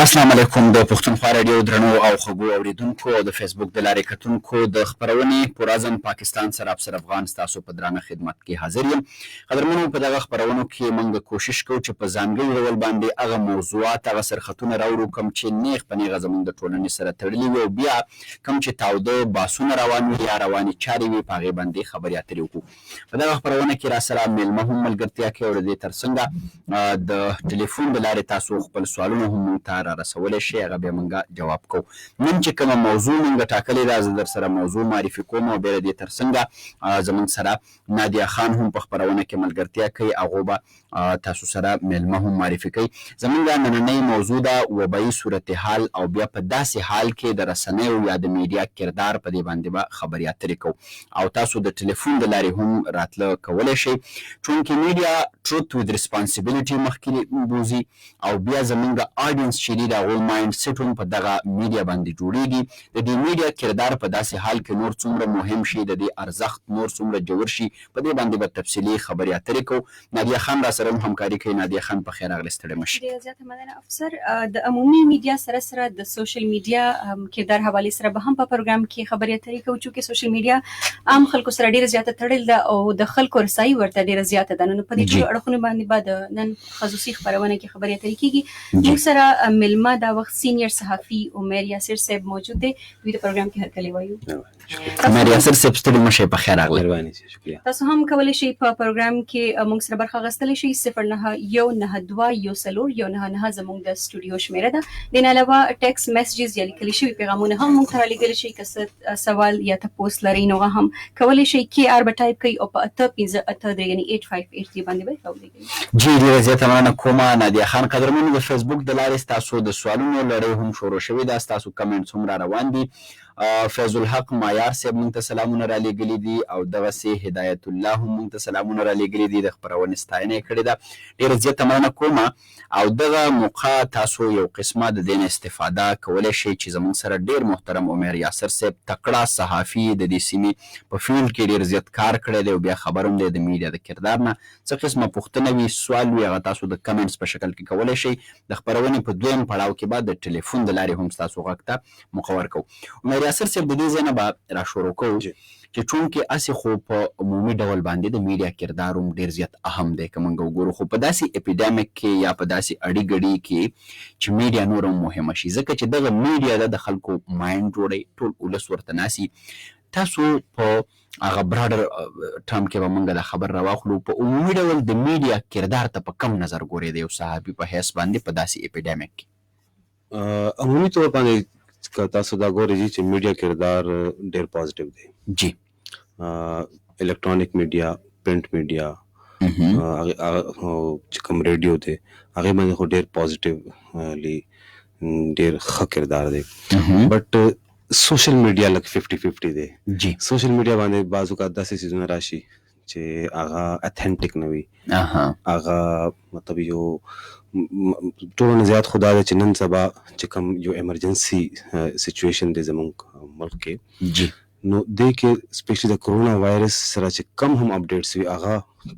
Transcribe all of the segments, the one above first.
السلام علیکم د پښتونخوا رادیو درنو او خوږو اوریدونکو او د فیسبوک د لارې کتونکو د خپرونې پرازم پاکستان سره افسر افغان ستاسو په درانه خدمت کې حاضر یم. قدرمنو، په دغه خپرونو کې موږ کوشش کوو چې په ځانګړي ډول باندې هغه موضوعات، هغه سرخطونه راوړو کوم چې نیغ په نیغه زموږ د ټولنې سره تړلي وي، او بیا کوم چې تاوده باسونه روان وي یا روانې چارې وي په هغې باندې خبرې اترې وکړو. په دغه خپرونه کې را سره میلمه هم ملګرتیا کوي او د دې ترڅنګ د ټلیفون د لارې تاسو خپل سوالونه هم موږ ته را رسولی شي، هغه بیا موږ جواب کوو. نن چې کومه موضوع موږ ټاکلې ده، زه در سره موضوع معرفي کوم او بیا د دې ترڅنګ زموږ سره نادیه خان هم په خپرونه کې ملګرتیا کوي، هغو به تاسو سره میلمه هم معرفي کوي. زموږ نننۍ موضوع ده وبایي صورتحال، او بیا په داسې حال کې د رسنیو یا د میډیا کردار، په دې باندې به خبرې اترې کوو او تاسو د ټلیفون د لارې هم راتله کولی شئ. چونکې میډیا ټروت وذ ریسپانسیبلیټي مخکې بوځي، او بیا زموږ آډینس چې دي د هغوی مایند سیټ هم په دغه میډیا باندې جوړېږي. د دې میډیا کردار په داسې حال کې نور څومره مهم شي، د دې ارزښت نور څومره جوړ شي، په دې باندې به تفصیلي خبرې اترې کوو. نادیه خان را سره هم همکاري کوي. نادیه خان په خیر راغلې، ستړې مه شي. ډېره زیاته مننه افسر. د عمومي میډیا سره سره د سوشل میډیا کردار حوالې سره به هم په پروګرام کې خبرې اترې کوو، چونکې سوشل میډیا عام خلکو سره ډېره زیاته تړل ده او د خلکو رسایي ورته ډېره زیاته ده. نو په دې ټولو اړخونو باندې به د نن خصوصي خپرونه کې خبرې اترې کېږي. موږ سره میلمه دا وخت سینیر صحافي عمر یاسر صاحب موجود دی. دوی د پروګرام کې هرکلی وایو. عمر یاسر صاحب ستړي مه شئ، په خیر راغلئ. شکریه. تاسو هم کولی شئ په پروګرام کې موږ سره برخه اخیستلی شئ. 0919210199 زموږ د سټوډیو شمېره ده. د نه علاوه ټیکس میسیجز یا لیکل شوي پیغامونه هم موږ ته رالیږلی شئ. که څه سوال یا تپوس لرئ نو هغه هم کولی شئ. KR به ټایپ کوئ او په 8583 یعنې 8583 باندې به راولیږئ. جی، ډېره زیاته مننه کومه نادیه خان. قدرمنو، د فیسبوک د لارې ستاسو د سوالونو لړۍ هم شروع شوې ده، ستاسو کمنټس هم را روان دي. فیض الحق مایار صاحب موږ ته سلامونه را لیږلي دي، او دغسې هدایت الله هم موږ ته سلامونه را لیږلي دي، د خپرونې ستاینه یې کړې ده. ډېره زیاته مننه کومه. او دغه موقع تاسو یو قسمه د دې نه استفاده کولی شئ چې زموږ سره ډېر محترم عمر یاسر صاحب تکړه صحافي د دې سیمې په فیلډ کې ډېر زیات کار کړی دی، او بیا خبر هم دی د میډیا د کردار نه. څه قسمه پوښتنه وي، سوال وي، هغه تاسو د کمنټس په شکل کې کولی شئ. د خپرونې په دویم پړاو کې به د ټلیفون د لارې هم ستاسو غږ ته موقع ورکوو. عمر یاسر صاحب، د دې ځای نه به را شروع کوو چې چونکې هسې خو په عمومي ډول باندې د میډیا کردار هم ډېر زیات اهم دی که موږ وګورو، خو په داسې اپیډیمیک کې یا په داسې اړي ګډي کې چې میډیا نور هم مهمه شي، ځکه چې دغه میډیا د خلکو مایند جوړوي، ټول ولس ورته ناسي. تاسو په هغه براډر ټرم کې به موږ دا خبر راواخلو، په عمومي ډول د میډیا کردار ته په کم نظر ګورئ د یو صحافي په حیث باندې په داسې اپیډیمیک کې؟ عمومي طور باندې که تاسو دا ګورئ چې میډیا کردار ډېر پازیټیو دی. جی، الکترونیک میډیا، پرنٹ میډیا، چې کوم ریډیو دی هغې باندې خو ډېر پازیټیولی ډېر ښه کردار دی. بټ سوشل میډیا لږ 50-50 دی. جی، سوشل میډیا باندې بعض اوقات داسې څیزونه راشي چې هغه اتھینټک نه وي. هغه مطلب یو ټولو نه زیات خو دا دی چې نن سبا چې کوم یو ایمرجنسي سچویشن دی زموږ ملک کې، جی، نو دې کې سپیشلی د کرونا وایرس سره چې کم هم اپډیټس وي هغه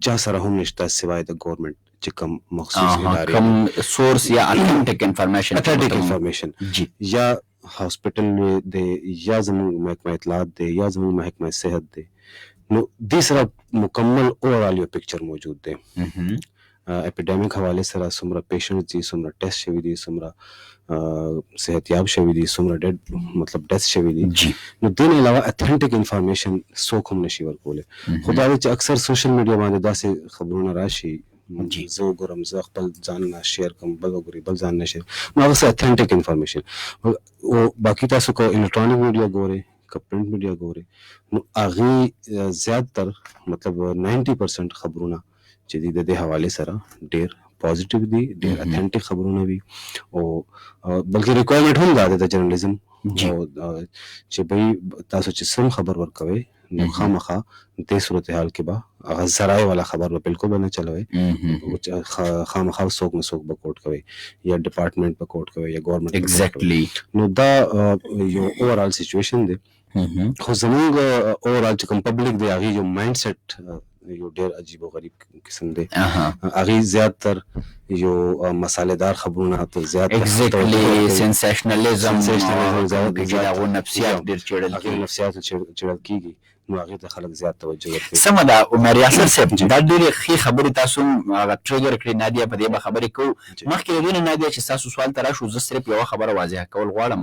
چا سره هم نشته سوای د ګورنمنٹ چې کم مخصوص ادارې، کم سورس یا اتھینټک انفارمیشن جی، یا هاسپټل دی یا زموږ محکمه اطلاعات دی یا زموږ محکمه صحت دی، نو دې سره مکمل اوورال یو پکچر موجود دی. اپیډیمیک حوالې سره څومره پیشنټ دي، څومره ټیسټ شوي دي، څومره صحتیاب شوي دي، څومره ډیث شوي دي، نو دې نه علاوه اتھینټک انفارمیشن څوک هم نشي ورکولی. خو دا دی چې اکثر سوشل میډیا باندې داسې خبرونه راشي، زه وګورم، زه خپل ځان نه شیر کوم، بل وګوري بل ځان نه شیر، نو هغه څه اتھینټک انفارمیشن. او باقي تاسو که الکترونیک میډیا ګورئ که پرنٹ میډیا ګورئ، نو هغې زیاتتر مطلب 90% خبرونه چې دي د دې حوالې سره ډېر پازیټیو دي، ډېر اتھینټک خبرونه وي، او بلکې ریکوایرمنټ هم دا دی د جرنالیزم چې بھئی تاسو چې سم خبر ورکوئ نو خامخا دې صورتحال کې به هغه ذرایع والا خبر به بالکل به نه چلوئ، خامخا څوک نه څوک به کوټ کوئ یا ډپارټمنټ به کوټ کوئ یا ګورنمنټ. ایگزیکټلی. نو دا یو اوورال سچویشن دی. خو زموږ اوورال چې کوم پبلک دی هغې یو مایند سیټ یو ډېر عجیب او غریب قسم دی. هغې زیاتر یو مساله‌دار خبرونه ته زیات ایگزیکټلی سنسیشنلیزم د هغو نفسیات ډېر څېړل هغې نفسیات څېړل کېږي نو هغې ته خلک زیات توجه ورکوي. سمه ده عمر یاسر صاحب دا ډېرې ښې خبرې تاسو هغه ټریګر کړې نادیه په دې به خبرې کوو. مخکې د دې نه نادیه چې ستاسو سوال ته راشو زه صرف یوه خبره واضحه کول غواړم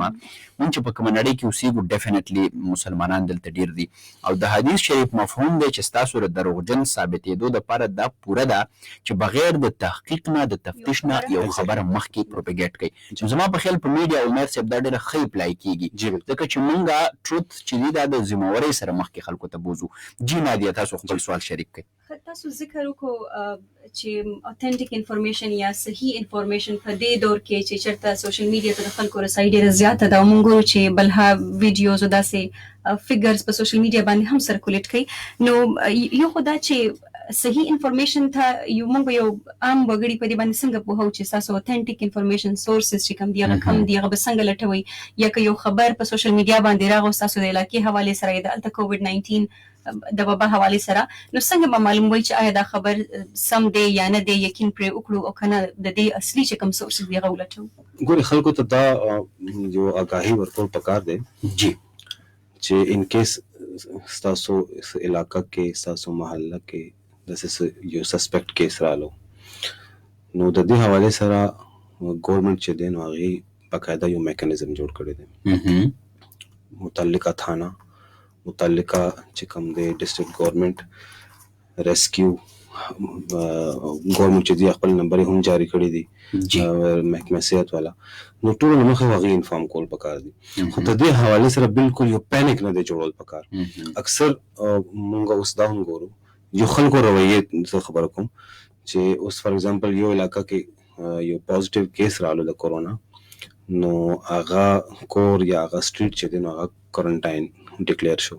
مونږ چې په کومه نړۍ کې اوسېږو ډیفینټلی مسلمانان دلته ډېر دي او د حدیث شریف مفهوم دی چې ستاسو د دروغجن ثابتېدو دپاره دا پوره ده چې بغیر د تحقیق نه د تفتیش نه یو خبره مخکې پروپیګیټ کوي. زما په خیال په میډیا عمر صاحب دا ډېره ښه اپلای کېږي ځکه چې مونږ ټروت چې دی دا د ذمهوارۍ سره مخکې خلکو ته بوزو. جی نادیه تاسو خپل سوال شریک کړئ. تاسو ذکر وکړو چې اوتنټیک انفارمیشن یا صحیح انفارمیشن په دې دور کې چې چېرته سوشل میډیا ته د خلکو رسایي ډېره زیاته ده او موږ ګورو چې بلها ویډیوز او داسې فګرز په سوشل میډیا باندې هم سرکولیټ کوي. نو یو خو دا چې صحیح انفارمیشن ته یو موږ یو عام وګړي په دې باندې څنګه پوهو چې تاسو اوتنټیک انفارمیشن سورسز چې کوم دي هغه کم دي هغه به څنګه لټوي یا که یو خبر په سوشل میډیا باندې راغو تاسو د علاقې حوالې سره د هلته کووډ 19 د وبا حوالې سره نو څنګه به معلوم وي چې آیا دا خبر سم دی یا نه دی یقین پرې وکړو او که نه د دې اصلي چې کوم سورسز دي هغه ولټوو. ګورې خلکو ته دا یو آګاهي ورکول پکار دی جی چې ان کیس ستاسو علاقه کې ستاسو محله کې داسې یو سسپیکټ کیس رالو نو د دې حوالې سره ګورنمنټ چې دی نو هغې باقاعده یو میکانیزم جوړ کړی دی. متعلقه تھانه متعلقه چې کوم دی ډسټرکټ ګورنمنټ ریسکیو ګورنمنټ چې دی خپل نمبر هم جاری کړی دی محکمه صحت والا نو ټول مخه هغې انفارم کول پکار دي. خو د دې حوالې سره بالکل یو پینیک نه دی جوړول پکار. اکثر مونږ اوس دا هم ګورو یو خلکو رویې زه خبره کوم چې اوس فار ایگزامپل یو علاقه کې یو پازیټیو کیس رالو د کورونا نو هغه کور یا هغه سټریټ چې دی نو هغه کوارنټاین ډیکلیئر شو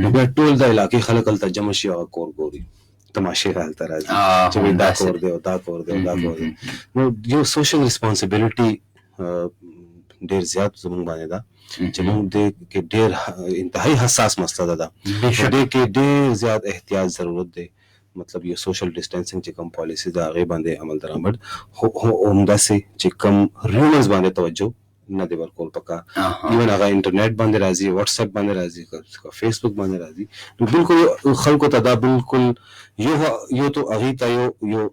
نو بیا ټول د علاقې خلک هلته جمع شي هغه کور ګوري تماشې هلته راځي چې دا کور دی او دا کور دی او دا کور دی. نو یو سوشل ریسپانسبیلټي ډېر زیات زموږ باندې ده چې موږ دې کې ډېر انتهایی حساس مسله ده دې کې ډېر زیات احتیاط ضرورت دی. مطلب یو سوشل ډسټنسنګ چې کوم پالیسی ده هغې باندې عمل درآمد خو همداسې چې کوم ریومرز باندې توجه نه دی ورکول پکار. ایون هغه انټرنیټ باندې راځي واتس اپ باندې راځي فیسبوک باندې راځي نو بالکل خلکو ته دا بالکل یو تو هغې ته یو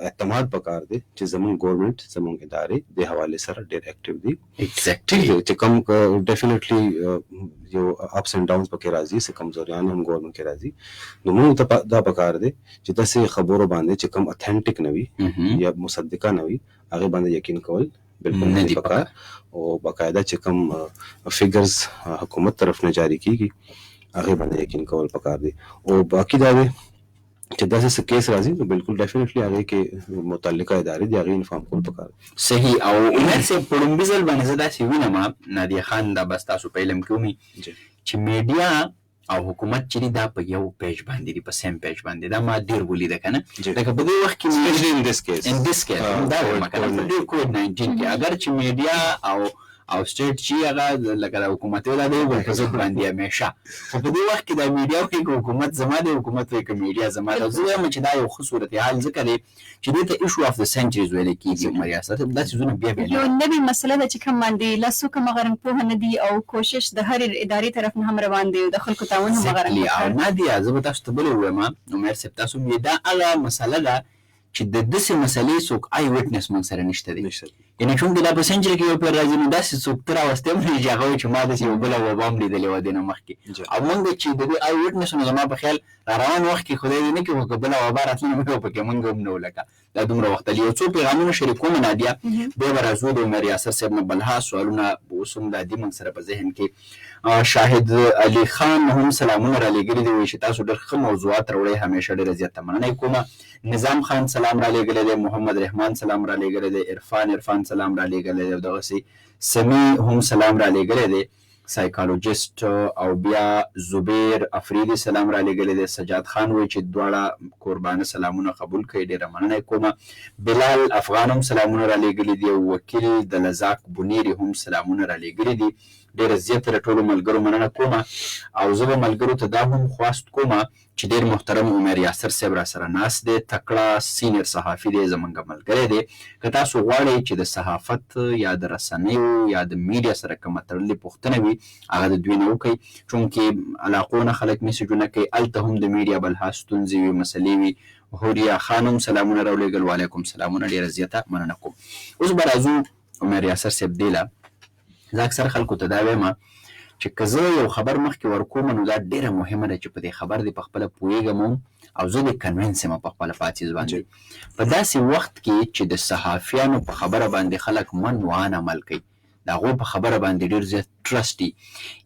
اعتماد پکار دی چې زموږ ګورنمنټ زموږ ادارې د حوالې سره ډېر اکټیو دي. ټیک دی چې کوم ډیفینیټلی یو اپس اینڈ ډاونز پکې راځي څه کمزوریان هم ګورنمنټ کې راځي نو موږ ته دا پکار دی چې داسې خبرو باندې چې کوم اتھینټیک نه وي یا مصدقه نه وي هغې باندې یقین کول بالکل نه دی پکار او باقاعده چې کوم فګرز حکومت طرف نه جاری کیږي هغې باندې یقین کول پکار دی. او باقي دا دی چې داسې څه کیس راځي نو بالکل ډیفینیټلی هغې کې متعلقه ادارې دي هغې انفارم کول پکار دی. صحیح. او عمر صاحب په لومړي ځل باندې زه داسې وینم نادیه خان دا بس تاسو په علم کې ومي چې میډیا او حکومت چې دا په یو پیج باندې دي په سیم پیج باندې دا ما ډېر ولیده که نه لکه په دې وخت کې in this case دا وایم که نه په دې کووډ 19 کې اگر چې میډیا او سټیټ چې هغه لکه د حکومت دا دی په ضد باندې همیشه خو په دې وخت کې د میډیا وایي که حکومت زما دی حکومت وایي که میډیا زما ده. زه وایم چې دا یو ښه صورتحال ځکه دی چې دې ته ایشو اف د سینچریز ویلی کېږي عمر یاسر دا څیزونه بیا یو نوې مسله ده چې کوم باندې لاسو کوم غرنګپوهه نه دي او کوشش د هرې ادارې طرف نه هم روان دی او د خلکو تعاون هم غرنګ او نادیه زه به تاسو ته بله ووایم عمر صاحب تاسو دا هغه مسله ده چې د داسې مسلې څوک آی وټنس موږ سره نشته دی یعنې چونکې دا په سنچري کې یو پیر راځي نو داسې څوک ته راوستی هم نه چې هغه وایي چې ما داسې یو بله وبا هم لیدلې وه دې نه مخکې او موږ چې د دې آی وټنسونو زما په خیال را روان وخت کې خدای دې نه کړي خو که بله وبا راتله نو موږ پکې موږ هم نه وو لکه دا دومره وخت یو څو پیغامونه شریکوم نادیه بیا به راځو د عمر یاسر صاحب نه بلها سوالونه اوس هم دا دي موږ سره په ذهن کې شاهد علي خان هم سلامونه رالیږلي دي وایي چې تاسو ډېر ښه موضوعات راوړئ همیشه ډېره زیاته مننه کومه. نظام خان سلام رالیږلی دی محمد رحمان سلام رالیږلی دی عرفان سلام رالیږلی دی او دغسې سمی هم سلام رالیږلی دی سایکالوجیسټ او بیا زبیر افریدي سلام رالیږلی دی سجاد خان وایي چې دواړه قربانه سلامونه قبول کړئ ډېره مننه کومه. بلال افغان هم سلامونه رالیږلي دي او وکیل د لزاک بنیري هم سلامونه رالیږلي دي ډېره زیاته د ټولو ملګرو مننه کومه. او زه به ملګرو ته دا هم خواست کومه چې ډېر محترم عمر یاسر صاحب را سره ناست دی، تکړه سینیر صحافي دی، زموږ ملګری دی. که تاسو غواړئ چې د صحافت یا د رسنیو یا د میډیا سره کومه تړلې پوښتنه وي هغه د دوی نه وکړئ، چونکې علاقو نه خلک میسیجونه کوي، هلته هم د میډیا بلها ستونزې وي، مسلې وي. هوریا خان هم سلامونه راولېږل، وعلیکم سلامونه، ډېره زیاته مننه کوم. اوس به راځو عمر یاسر صاحب دې له زه اکثر خلکو ته دا وایم چې که زه یو خبر مخکې ورکوم نو دا ډېره مهمه ده چې په دې خبر دې پخپله پوهېږم هم او زه دې کنوینس یم پخپله په هغه څیز باندې. په داسې وخت کې چې د صحافیانو په خبره باندې خلک من وان عمل کوي، د هغوی په خبره باندې ډېر زیات ټرسټ دي،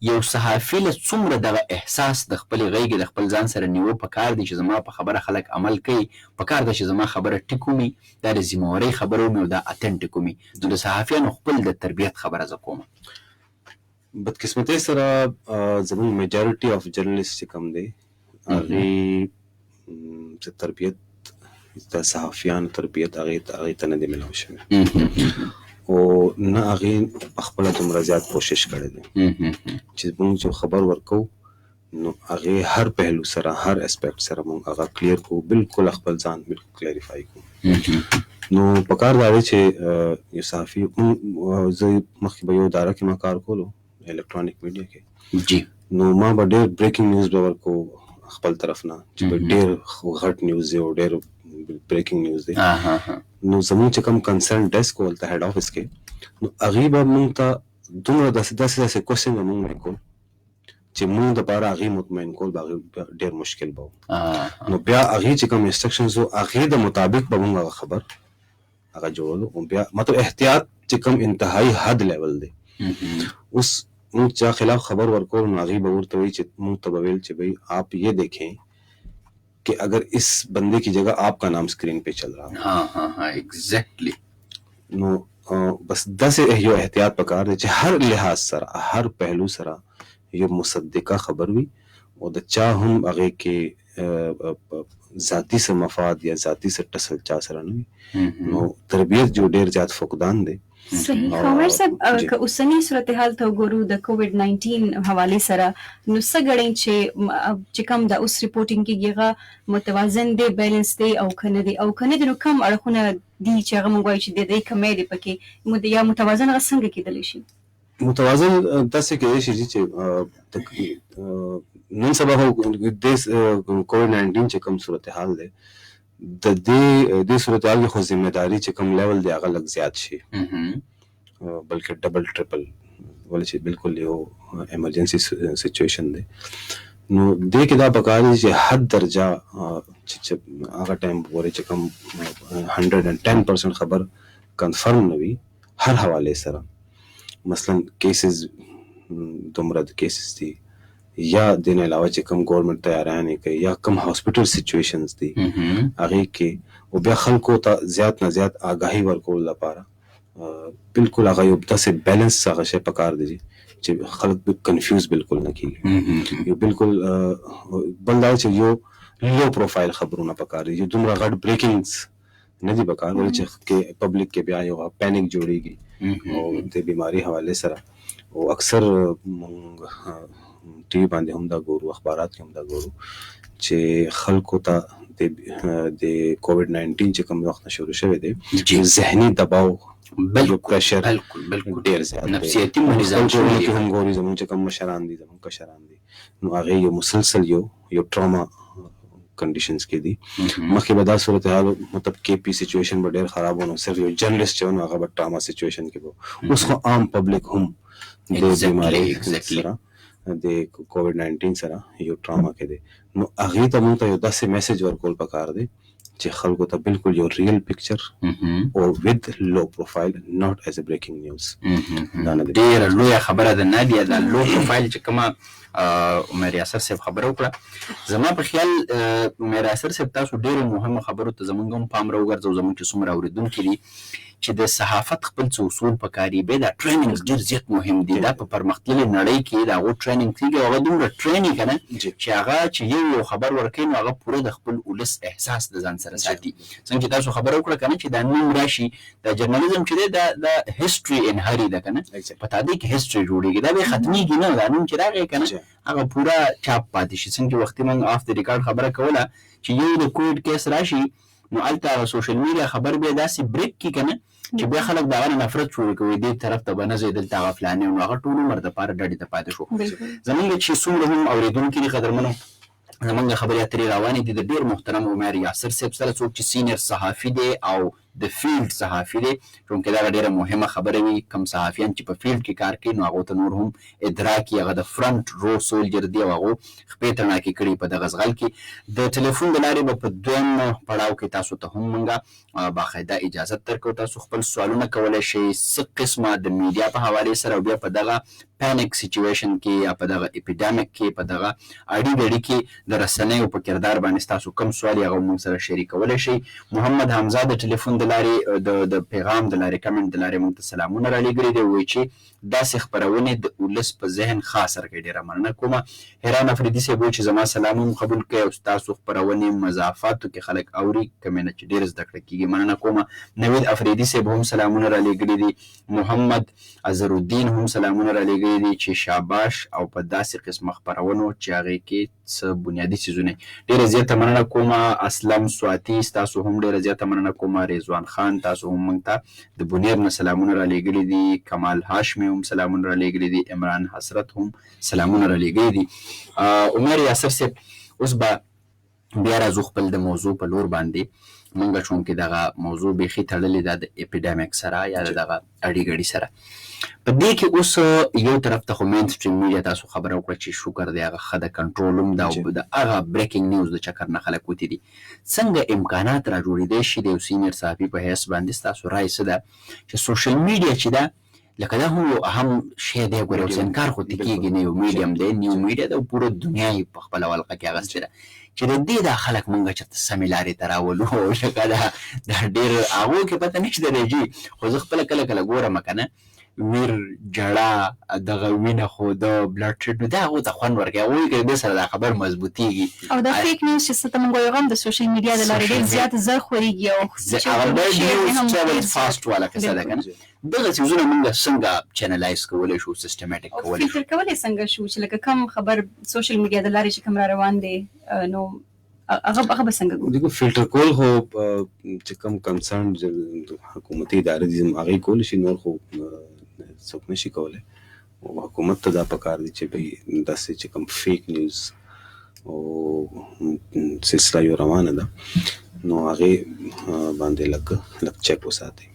یو صحافي له څومره دغه احساس د خپلې غېږې د خپل ځان سره نیو پکار دی چې زما په خبره خلک عمل کوي، پکار ده چې زما خبره ټیک ومي، دا د ذمهوارۍ خبره ومي او دا اتنټیک ومي. نو د صحافیانو خپل د تربیت خبره زه کوم. بدقسمتۍ سره زموږ میجارټي اف جرنالیست چې کوم دی هغې چې تربیت د صحافیانو تربیت هغې ته نه دی میلاو شوی او نه هغې پخپله دومره زیات کوشش کړی دی چې موږ چې خبر ورکوو نو هغې هر پهلو سره هر اسپیکټ سره موږ هغه کلیر کوو، بالکل خپل ځان بالکل کلیریفای کوو. نو پکار دا دی چې یو صحافي زه مخکې به یو اداره کې ما کار کولو الکترونیک میډیا کې جی، نو ما به ډېر بریکینګ نیوز به ورکو خپل طرف نه چې به ډېر غټ نیوز دی او ډېر بریکینګ نیوز دی. نو زموږ چې کوم کنسرن ډیسک و هلته هیډ افیس کې نو هغې به موږ ته دومره داسې کوېسچن به موږ وکړو چې موږ دپاره هغې مطمئن کول به هغې ډېر مشکل به و. نو بیا هغې چې کوم انسټرکشنز و هغې د مطابق به موږ هغه خبر هغه جوړولو او بیا مطلب احتیاط چې کوم انتهایی حد لیول دی. اوس موږ چا خلاف خبر ورکو نو هغې به ورته وایي چې موږ ته به ویل چې بھائی آپ یہ دیکھیں کہ اگر اس بندے کی جگہ آپ کا نام اسکرین پہ چل رہا ایگزیکٹلی نو بس داسې یو احتیاط پکار دی چې هر لحاظ سره هر پهلو سره یو مصدقه خبر وي او د چا هم هغې کې ذاتی څه مفاد یا ذاتی څه ټسل چا سره نه وي. نو تربیت جو ډېر زیات فقدان دی. صحیح. عمر صاحب که اوسنی صورتحال ته وګورو د کووډ 19 حوالې سره نو څه ګڼئ چې کوم د اوس ریپورټینګ کېږي هغه متوازن دی، بیلنس دی او که نه دی، او که نه دی نو کوم اړخونه دي چې هغه موږ وایو چې د دې کمی دی پکې یا متوازن هغه څنګه کېدلی شي؟ متوازن داسې کېدای شي چې نن سبا د کووډ 19 چې کوم صورتحال دی د دې صورتحال کې خو ذمهداري چې کوم لیول دی هغه لږ زیات شي، بلکې ډبل ټریپل، ولې چې بالکل یو ایمرجنسي سچویشن دی. نو دې کې دا پکار دی چې حد درجه چې هغه ټایم پورې چې کوم 110% خبر کنفرم نه وي هر حوالې سره، مثلا کیسز دومره د کیسز دي یا دین علاوه چې کوم ګورنمنٹ تیارانې کوي یا کوم هاسپټل سچویشنز دي هغې کې او بیا خلکو ته زیات نه زیات آګاهي ورکول لپاره بالکل هغه یو داسې بیلنس هغه شی پکار دی چې خلک کنفیوز بالکل نه کېږي. یو بالکل بل دا چې یو لو پروفایل خبرونه پکار دي، یو دومره غټ بریکینګز نه دي پکار، ولې چې پبلک کې بیا یو پینک جوړېږي او د بیماري حوالې سره. او اکثر ټي وي باندې هم دا ګورو، اخبارات کې هم دا ګورو چې خلکو ته د کووډ 19 چې کوم وخت نه شروع شوی دی ذهني دباو یو پریشر ډېر زیات دی، نفسیاتي مریضان کې هم ګوري زموږ چې کوم مشران دي زموږ کشران دي نو هغې یو مسلسل یو ټراما کنډیشنز کې دي. مخکې به دا صورتحال مطلب کې پی سچویشن به ډېر خراب و نو صرف یو جرنلسټ چې و نو هغه به ټراما سچویشن کې به، اوس خو عام پبلک هم د بیمارۍ سره د کووډ 19 سره یو ټراما کې دی. نو هغې ته موږ ته یو داسې میسج ورکول پکار دی چې خلکو ته بالکل یو ریل پکچر او ود لو پروفایل ناٹ ایز ا بریکینګ نیوز. ډېره لویه خبره ده نادیه، دا لو پروفایل چې کومه عمر یاسر صاحب خبره وکړه، زما په خیال عمر یاسر صاحب تاسو ډېرو مهمو خبرو ته زموږ هم پام راوګرځو، زموږ چې څومره اورېدونکي دي چې د صحافت خپل څه اصول پکار دي، بیا دا ټریننګز ډېر زیات مهم دي. دا په پرمختللې نړۍ کې د هغو ټریننګ کېږي، هغه دومره ټریننګ که نه چې هغه چې یو خبر ورکوي نو هغه پوره د خپل ولس احساس د ځان سره سره ساتي. څنګه چې تاسو خبره وکړه کنه چې دا نوم راشي د جرنالیزم چې د هیستوري ان هری ده کنه په تادی کې هیستوري جوړیږي دا به ختميږي نه دا نوم چې راغی کنه هغه پورا چاپ پاتې شي. څنګه وخت من اف د ریکارډ خبره کوله چې یو د کووډ کیس راشي نو الته سوشل میډیا خبر به داسې بریک کی کنه چې بیا خلک دا غره نفرت شروع کوي دې طرف ته بنځي دلته غفلانه او هغه ټول عمر د پاره ډډې ته پاتې شو. زمونږ چې څومره هم اوریدونکو قدرمنو زمونږ خبرې اترې روانې دي د ډېر محترم عمر یاسر صاحب سره څوک چې سینیئر صحافي دی او د فیلډ صحافي دی چونکې دا ډېره مهمه خبره وي کم صحافیان چې په فیلډ کې کار کوي نو هغو ته نور هم ادراک هغه د فرنٹ رو سولجر دی او هغو خپې تڼاکې کړي په دغه ځغل کې د ټلیفون د لارې به په دویم پړاو کې تاسو ته هم موږ باقاعده اجازت درکوو تاسو خپل سوالونه کولی شئ څه قسمه د میډیا په حوالې سره او بیا په دغه پینک سچویشن کې یا په دغه اپیډیمیک کې په دغه اړي ډړي کې د رسنیو په کردار باندې تاسو کم سوال هغه موږ سره شریکولی شئ. محمد حمزه د ټلیفون د لارې د پیغام د لارې کمنټ د لارې موږ ته سلامونه رالیږلي دي وایي چې داسې خپرونې د ولس په ذهن خاص سره ډېره مننه کومه. هیران افریدي صاحب وایي چې زما سلام هم قبول کړئ او ستاسو خپرونې مضافاتو کې خلک اوري کمې نه چې ډېر زده کړه کېږي مننه کومه. نوید افریدي صاحب هم سلامونه رالیږلي دي. محمد اظهرالدین هم سلامونه رالیږلي دي چې شاباش او په داسې قسمه خپرونو چې هغې کې څه بنیادي څیزونه ډېره زیاته مننه کومه. اسلم سواتی ستاسو هم ډېره زیاته مننه کومه. رضوان خان تاسو هم موږ ته د بنیر نه سلامونه رالیږلي دي. کمال هاشمي هم سلامونه رالیږلي دي. عمران حسرت هم سلامونه رالیږلي دي. عمر یاسر صاحب اوس به بیا راځو خپل د موضوع په لور باندې موږ چونکې دغه موضوع بیخي تړلې ده د اپیډیمیک سره یا د دغه اړي ګړي سره په دې کې اوس یو طرف ته خو مین سټریم میډیا تاسو خبره وکړه چې شکر دی هغه ښه د کنټرول هم ده او د هغه بریکینګ نیوز د چکر نه خلک وتي دي څنګه امکانات را جوړېدی شي د یو سینیر صحافي په حیث باندې ستاسو رایې څه ده چې سوشل میډیا چې ده لکه دا هم یو اهم شی دی ګورې اوس انکار خو ته کېږي نه یو میډیم دی نیو میډیا د پوره دنیا یې په خپله ولقه کې اخیستې ده چې د دې دا خلک مونږ چېرته سمې لارې ته راولو لکه دا ډېر هغو کې پته نشته دی جي خو زه خپله کله کله ګورم که نه ویر جړه دغه وینه خو د بلډ شیډ نو دا هغو ته خوند ورکوي هغوی که د دې سره دا خبر مضبوطېږي او دا فیک نیوز چې څه ته مونږ وایو هم د سوشل میډیا د لارې ډېر زیات زر خورېږي او هغه نیوز ټریول فاسټ والا کیسه ده که نه دغه څیزونه موږ څنګه چینلایز کولی شو سیسټمیټک کولی شو فلټر کولی څنګه شو چې لکه کم خبر سوشل میډیا د لارې چې کوم را روان دی نو هغه به څنګه دیکھو فلټر کول خو چې کوم کنسرن حکومتي ادارې دي هغې کولی شي نور خو څوک نشي کولی او حکومت ته دا پکار دي چې داسې چې کوم فیک نیوز او سلسله یو روانه ده نو هغې باندې لږ چک وساتئ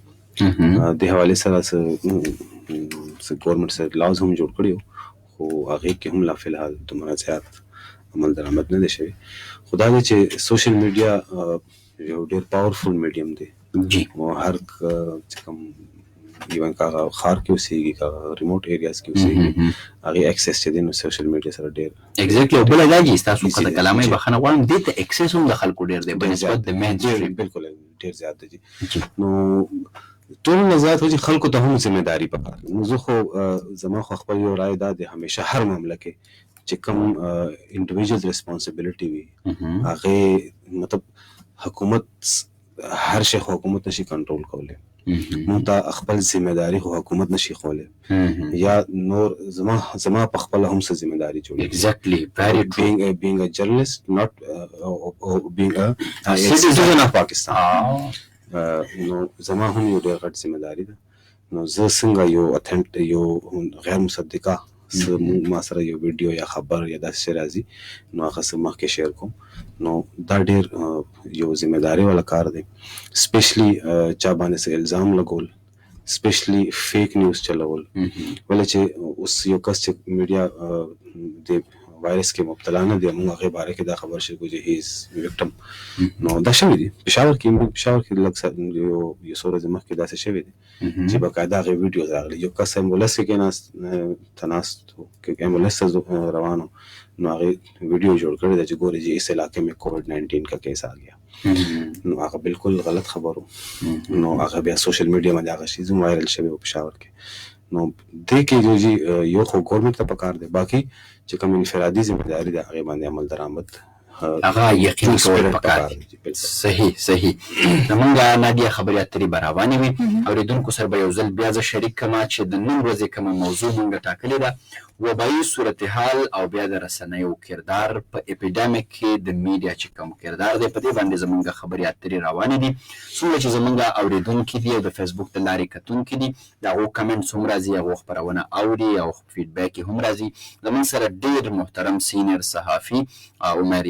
د حوالې سره څه ګورمنټ سره لاز هم جوړ کړي خو هغې کې هم لا فلحال دومره زیات عمل درآمد نه دی شوی خو دا دی چې سوشل میډیا یو ډېر پاورفل میډیم دی او هر چې کوم ایون که هغه ښار کې اوسېږي که هغه ریموټ ایریاز کې اوسېږي هغې اکسس چې دی نو سوشل میډیا سره ډېر ایګزیکټلی او بله دا چې ستاسو که د کلامۍ بخښنه غواړم دې ته اکسس هم د خلکو ډېر دی بنسبت د مین سټریم بلکل ډېر زیات دی نو ټول نه زیات خو چې خلکو ته هم ذمهداري پکار نو زه خو زما خو خپل یو رایې دا دی همیشه هر معامله کې چې کوم انډیویژل ریسپانسبلیټي وي هغې مطلب حکومت هر شی خو حکومت نشي کنټرول کولی مونږ ته خپل ذمهداري خو حکومت نشي خولی یا نور زما په خپله هم څه ذمهداري جوړېږي exactly being a journalist not being a citizen of Pakistan نو زما هم یو ډېر غټ ذمهداري ده نو زه څنګه یو غیر مصدقه ما سره یو ویډیو یا خبر یا داسې شی راځي نو هغه څه مخکې شیر کوم نو دا ډېر یو ذمهداري والا کار دی سپیشلی چا باندې څه الزام لګول سپیشلی فیک نیوز چلول ولې چې اوس یو کس چې میډیا د وایرس کې مبتلا نه دی موږ هغې باره کې دا خبر شي کوو چې هی از وکټم نو دا شوي دي پېښور کې لږ یو څو ورځې مخکې داسې شوي دي چې باقاعده هغې ویډیوز راغلي یو کس ایمبولنس کې تناست ایمبولنس ته روان و نو هغې ویډیو جوړ کړی ده چې ګورې چې اس علاقے میں کووڈ-19 کا کیس آ گیا نو هغه بالکل غلط خبر و نو هغه بیا سوشل میډیا باندې هغه شی زم وایرل شوی و پېښور کې نو دې کې جو یو خو ګورنمنټ ته پکار دی باقي چې کوم انفرادي ذمہداري ده هغې باندې عمل درآمد هغه یقین کول پکار دي. صحیح زمونږ نادیه خبرې اترې به روانې وي. اورېدونکو سره به یو ځل بیا زه شریک کړم چې د نن ورځې کومه موضوع مونږ ټاکلې ده، وبایي صورتحال او بیا د رسنیو کردار په اپیډیمیک کې د میډیا چې کوم کردار دی، په دې باندې زمونږ خبرې اترې روانې دي. څومره چې زمونږ اورېدونکي دي او د فیسبوک د لارې کتونکي دي، د هغو کمنټس هم راځي، هغو خپرونه اوري او فیډبیک یې هم راځي. زمونږ سره ډېر محترم سینیر صحافي عمر